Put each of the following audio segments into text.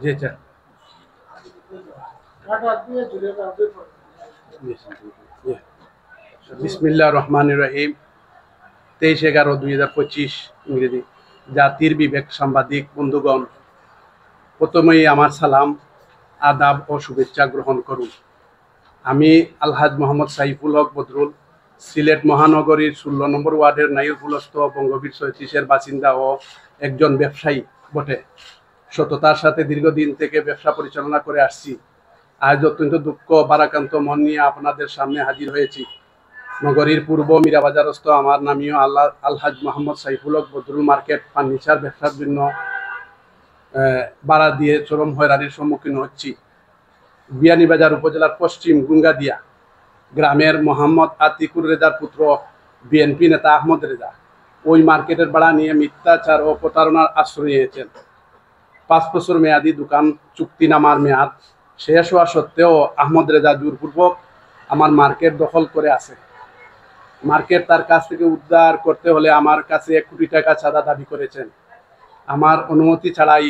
জি sir. বিসমিল্লাহির রহমানির রহিম। 23/11/2025 ইংরেজি। জাতির বিবেক সাংবাদিক বন্ধুগণ, প্রথমেই আমার সালাম, আদাব ও শুভেচ্ছা গ্রহণ করুন। আমি আলহাজ মোহাম্মদ সাইফুল হক বদরুল, সিলেট মহানগরীর 16 নম্বর ওয়ার্ডের নাইরপুলস্থ বঙ্গবীর 36-এর বাসিন্দা ও একজন ব্যবসায়ী বটে। সততার সাথে দীর্ঘদিন থেকে ব্যবসা পরিচালনা করে আসছি। আজ অত্যন্ত দুঃখ ভারাক্রান্ত মন নিয়ে আপনাদের সামনে হাজির হয়েছি। নগরীর পূর্ব মীরাবাজারস্থ আমার নামীয় আলহাজ মোহাম্মদ সাইফুল হক বদরুল মার্কেট ফার্নিচার ব্যবসার জন্য ভাড়া দিয়ে চরম হয়রানির সম্মুখীন হচ্ছি। বিয়ানীবাজার উপজেলার পশ্চিম গুঙ্গাদিয়া গ্রামের মোহাম্মদ আতিকুর রেজার পুত্র বিএনপি নেতা আহমদ রেজা ওই মার্কেটের ভাড়া নিয়ে মিথ্যাচার ও প্রতারণার আশ্রয় নিয়েছেন। 5 বছর মেয়াদী দোকান চুক্তিনামার মেয়াদ শেষ হওয়া সত্ত্বেও আহমদ রেজা জোরপূর্বক আমার মার্কেট দখল করে আছে। মার্কেট তার কাছ থেকে উদ্ধার করতে হলে আমার কাছে 1 কোটি টাকা চাঁদা দাবি করেছেন। আমার অনুমতি ছাড়াই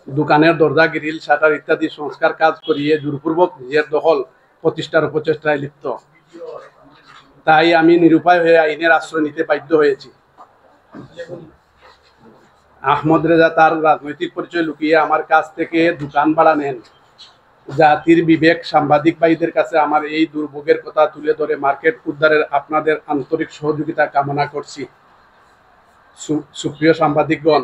দোকানের দরজা, গ্রিল, শাটার ইত্যাদি সংস্কার কাজ করিয়ে জোরপূর্বক নিজের দখল প্রতিষ্ঠার প্রচেষ্টায় লিপ্ত। তাই আমি নিরুপায় হয়ে আইনের আশ্রয় নিতে বাধ্য হয়েছি। আহমদ রেজা তার রাজনৈতিক পরিচয় লুকিয়ে আমার কাছ থেকে দোকান ভাড়া নেন। জাতির বিবেক সাংবাদিক ভাইদের কাছে আমার এই দুর্ভোগের কথা তুলে ধরে মার্কেট উদ্ধারের আপনাদের আন্তরিক সহযোগিতা কামনা করছি। সুপ্রিয় সাংবাদিকগণ,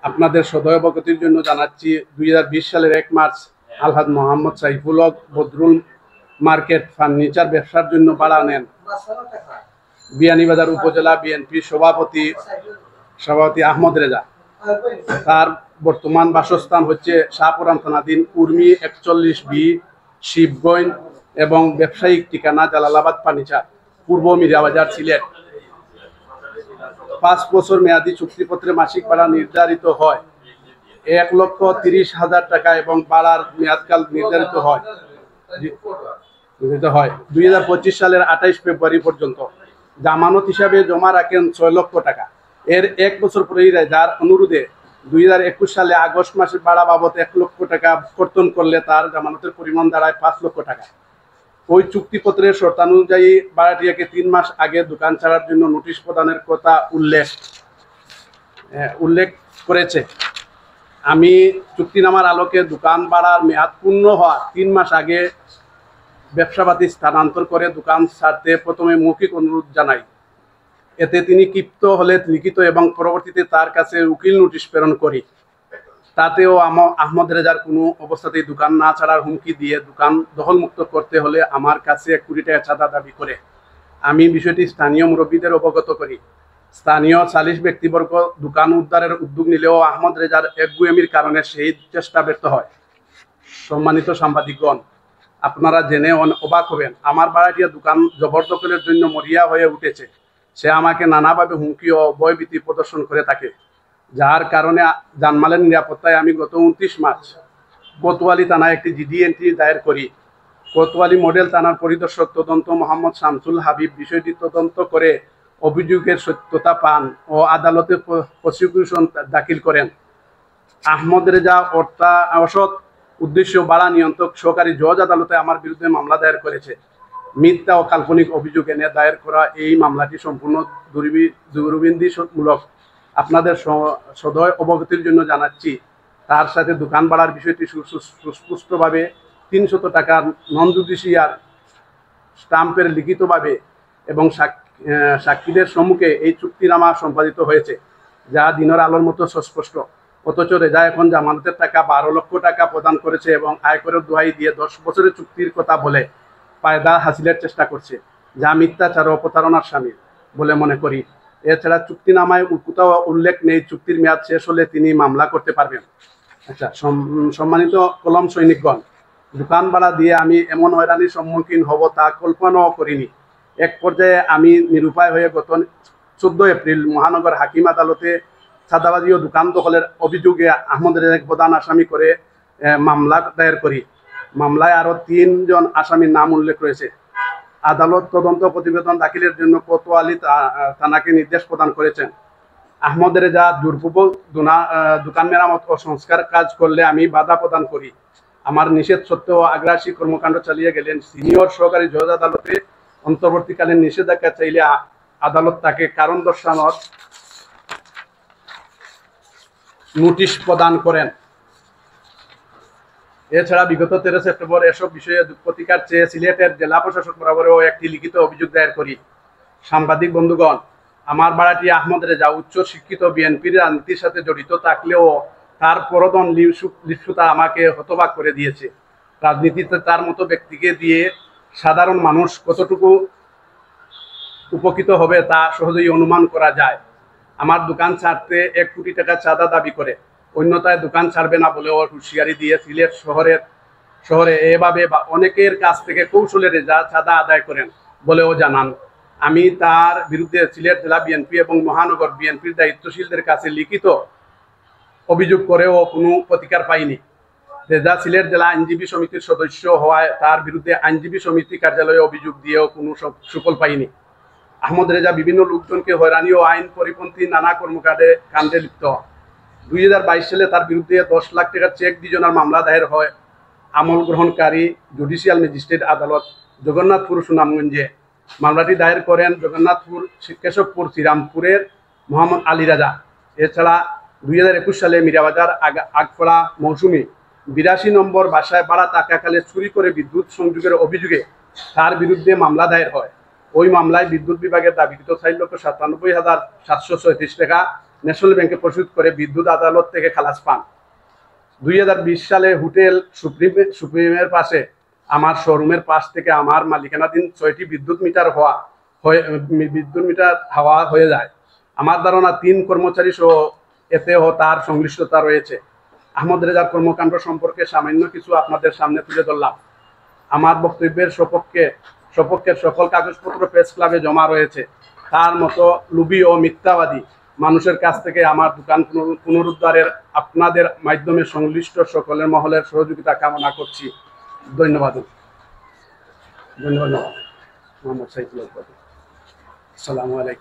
আপনাদের সদয় অবগতির জন্য জানাচ্ছি 2020 সালের 1 মার্চ আলহাজ মোহাম্মদ সাইফুল হক বদরুল মার্কেট ফার্নিচার ব্যবসার জন্য ভাড়া নেন। বিয়ানীবাজার উপজেলা বিএনপি সভাপতি আহমদ রেজা। তার বর্তমান বাসস্থান হচ্ছে শাহপুরান থানাধীন উর্মি 41B শিবগঞ্জ এবং ব্যবসায়িক ঠিকানা জালালাবাদ ফার্নিচার, পূর্ব মীরাবাজার, সিলেট। 5 বছর মেয়াদী চুক্তিপত্রে মাসিক ভাড়া নির্ধারিত হয় 1,30,000 টাকা এবং ভাড়ার মেয়াদকাল নির্ধারিত হয় 2025 সালের 28 ফেব্রুয়ারি পর্যন্ত। জামানত হিসাবে জমা রাখেন 6 লক্ষ টাকা। এর 1 বছর পরেই যার অনুরোধে 2021 সালে আগস্ট মাসের ভাড়া বাবদ 1 লক্ষ টাকা কর্তন করলে তার জামানতের পরিমাণ দাঁড়ায় 5 লক্ষ টাকা। ওই চুক্তিপত্রের শর্তানুযায়ী ভাড়াটিয়াকে 3 মাস আগে দোকান ছাড়ার জন্য নোটিশ প্রদানের কথা উল্লেখ করেছে। আমি চুক্তিনামার আলোকে দোকান ভাড়ার মেয়াদ পূর্ণ হওয়া 3 মাস আগে ব্যবসাপাতি স্থানান্তর করে দোকান ছাড়তে প্রথমে মৌখিক অনুরোধ জানাই। এতে তিনি ক্ষিপ্ত হলে লিখিত এবং পরবর্তীতে তার কাছে উকিল নোটিশ প্রেরণ করি। তাতেও আহমদ রেজার কোনো অবস্থাতেই দোকান না ছাড়ার হুমকি দিয়ে দোকান দখলমুক্ত করতে হলে আমার কাছে 1 কোটি টাকা চাঁদা দাবি করে। আমি বিষয়টি স্থানীয় মুরব্বীদের অবগত করি। স্থানীয় 40 ব্যক্তিবর্গ দোকান উদ্ধারের উদ্যোগ নিলেও আহমদ রেজার একগুয়েমির কারণে সেই চেষ্টা ব্যর্থ হয়। সম্মানিত সাংবাদিকগণ, আপনারা জেনে অবাক হবেন, আমার ভাড়াটিয়া দোকান জবরদখলের জন্য মরিয়া হয়ে উঠেছে। সে আমাকে নানাভাবে হুমকি ও ভয়ভীতি প্রদর্শন করে থাকে, যার কারণে জানমালের নিরাপত্তায় আমি গত 29 মার্চ কোতোয়ালি থানায় একটি জিডি এন্ট্রি দায়ের করি। কোতোয়ালি মডেল থানার পরিদর্শক তদন্ত মোহাম্মদ শামসুল হাবিব বিষয়টি তদন্ত করে অভিযোগের সত্যতা পান ও আদালতে প্রসিকিউশন দাখিল করেন। আহমদ রেজা অসৎ উদ্দেশ্য ভাড়া নিয়ন্ত্রক সহকারী জজ আদালতে আমার বিরুদ্ধে মামলা দায়ের করেছে। মিথ্যা ও কাল্পনিক অভিযোগ এনে দায়ের করা এই মামলাটি সম্পূর্ণ দুর্বিন্দিমূলক। আপনাদের সদয় অবগতির জন্য জানাচ্ছি, তার সাথে দোকান ভাড়ার বিষয়টি সুস্পষ্টভাবে 300 টাকার নন জুডিশিয়াল স্টাম্পের লিখিতভাবে এবং সাক্ষীদের সম্মুখে এই চুক্তিনামা সম্পাদিত হয়েছে, যা দিনের আলোর মতো সুস্পষ্ট। অথচ রেজা এখন জামানতের টাকা 12 লক্ষ টাকা প্রদান করেছে এবং আয়করের দোহাই দিয়ে 10 বছরের চুক্তির কথা বলে ফায়দা হাসিলের চেষ্টা করছে, যা মিথ্যাচার ও প্রতারণার শামিল বলে মনে করি। এছাড়া চুক্তিনামায় কোথাও উল্লেখ নেই চুক্তির মেয়াদ শেষ হলে তিনি মামলা করতে পারবেন। আচ্ছা, সম্মানিত কলম সৈনিকগণ, দোকান ভাড়া দিয়ে আমি এমন হয়রানির সম্মুখীন হব তা কল্পনাও করিনি। এক পর্যায়ে আমি নিরুপায় হয়ে গত 14 এপ্রিল মহানগর হাকিম আদালতে চাঁদাবাজি ও দোকান দখলের অভিযোগে আহমদ রেজাকে প্রধান আসামি করে মামলা দায়ের করি। মামলায় আরও 3 জন আসামির নাম উল্লেখ রয়েছে। আদালত তদন্ত প্রতিবেদন দাখিলের জন্য কোতোয়ালি থানাকে নির্দেশ প্রদান করেছেন। আহমদ রেজা জোরপূর্বক দোকান মেরামত ও সংস্কার কাজ করলে আমি বাধা প্রদান করি। আমার নিষেধ সত্ত্বেও আগ্রাসী কর্মকাণ্ড চালিয়ে গেলেন। সিনিয়র সহকারী জজ আদালতে অন্তর্বর্তীকালীন নিষেধাজ্ঞা চাইলে আদালত তাকে কারণ দর্শানোর নোটিশ প্রদান করেন। এছাড়া বিগত 13 সেপ্টেম্বর এসব বিষয়ে প্রতিকার চেয়ে সিলেটের জেলা প্রশাসক বরাবরও একটি লিখিত অভিযোগ দায়ের করি। সাংবাদিক বন্ধুগণ, আমার ভাড়াটি আহমদ রেজা উচ্চ শিক্ষিত, বিএনপির রাজনীতির সাথে জড়িত থাকলেও তার প্ররোদন লিপ্সতা আমাকে হতবাক করে দিয়েছে। রাজনীতিতে তার মতো ব্যক্তিকে দিয়ে সাধারণ মানুষ কতটুকু উপকৃত হবে তা সহজেই অনুমান করা যায়। আমার দোকান ছাড়তে 1 কোটি টাকা চাঁদা দাবি করে, অন্যথায় দোকান ছাড়বে না বলেও হুঁশিয়ারি দিয়ে সিলেট শহরে এভাবে অনেকের কাছ থেকে কৌশলে রেজা চাঁদা আদায় করেন বলেও জানান। আমি তার বিরুদ্ধে সিলেট জেলা বিএনপি এবং মহানগর বিএনপির দায়িত্বশীলদের কাছে লিখিত অভিযোগ করেও কোনো প্রতিকার পাইনি। রেজা সিলেট জেলা আইনজীবী সমিতির সদস্য হওয়ায় তার বিরুদ্ধে আইনজীবী সমিতি কার্যালয়ে অভিযোগ দিয়েও কোনো সুফল পাইনি। আহমদ রেজা বিভিন্ন লোকজনকে হয়রানি ও আইন পরিপন্থী নানা কাণ্ডে লিপ্ত। 2022 সালে তার বিরুদ্ধে 10 লাখ টাকার চেক বিজনার মামলা দায়ের হয় আমল গ্রহণকারী জুডিশিয়াল ম্যাজিস্ট্রেট আদালত জগন্নাথপুর সুনামগঞ্জে। মামলাটি দায়ের করেন জগন্নাথপুর, কেশবপুর, শ্রীরামপুরের মোহাম্মদ আলী রাজা। এছাড়া 2021 সালে মিরাবাজার আগফড়া মৌসুমী 82 নম্বর বাসায় ভাড়া থাকাকালে চুরি করে বিদ্যুৎ সংযোগের অভিযোগে তার বিরুদ্ধে মামলা দায়ের হয়। ওই মামলায় বিদ্যুৎ বিভাগের দাবিকৃত 4,97,736 টাকা ন্যাশনাল ব্যাংকে পরিশোধ করে বিদ্যুৎ আদালত থেকে খালাস পান। 2020 সালে হোটেল সুপ্রিমের পাশে আমার শোরুমের পাশ থেকে আমার মালিকানাধীন 6টি বিদ্যুৎ মিটার হাওয়া হয়ে যায়। আমার ধারণা 3 কর্মচারী সহ এতেও তার সংশ্লিষ্টতা রয়েছে। আহমদ রেজার কর্মকাণ্ড সম্পর্কে সামান্য কিছু আপনাদের সামনে তুলে ধরলাম। আমার বক্তব্যের সপক্ষের সকল কাগজপত্র প্রেস ক্লাবে জমা রয়েছে। তার মতো লুবি ও মিথ্যাবাদী মানুষের কাছ থেকে আমার দোকান পুনরুদ্ধারের আপনাদের মাধ্যমে সংশ্লিষ্ট সকলের মহলের সহযোগিতা কামনা করছি। ধন্যবাদ। মোহাম্মদ সাইফুল। আসসালামু আলাইকুম।